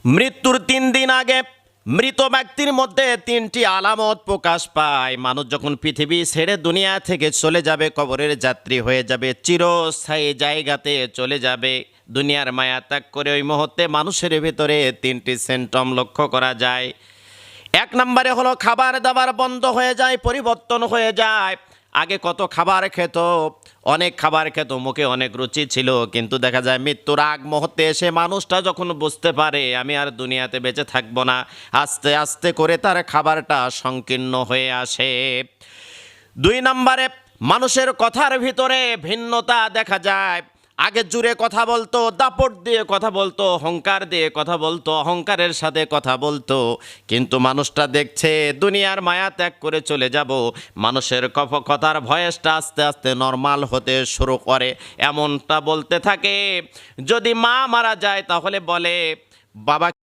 মৃত্যুর 3 দিন আগে মৃত ব্যক্তির মধ্যে 3টি আলামত প্রকাশ পায়। মানুষ যখন পৃথিবী ছেড়ে দুনিয়া থেকে চলে যাবে, কবরের যাত্রী হয়ে যাবে, চিরস্থায়ী জায়গাতে চলে যাবে, দুনিয়ার মায়া ত্যাগ করে ওই মুহূর্তে মানুষের ভিতরে 3টি সিমটম লক্ষ্য করা যায়। 1 নম্বরে হলো খাবার দাবার বন্ধ হয়ে যায়, পরিবর্তন হয়ে যায়। আগে কত খাবার খেত, অনেক খাবার খেত, মুখে অনেক রুচি ছিল, কিন্তু দেখা যায় মৃত্যুর আগ মুহূর্তে এসে মানুষটা যখন বুঝতে পারে আমি আর দুনিয়াতে বেঁচে থাকবো না, আস্তে আস্তে করে তার খাবারটা সংকীর্ণ হয়ে আসে। 2 নম্বরে মানুষের কথার ভিতরে ভিন্নতা দেখা যায়। আগে জুড়ে কথা বলতো, দাপট দিয়ে কথা বলতো, অহংকার দিয়ে কথা বলতো, অহংকারের সাথে কথা বলতো, কিন্তু মানুষটা দেখছে দুনিয়ার মায়া ত্যাগ করে চলে যাব, মানুষের কথার ভয়েসটা আস্তে আস্তে নর্মাল হতে শুরু করে। এমনটা বলতে থাকে, যদি মা মারা যায় তাহলে বলে বাবা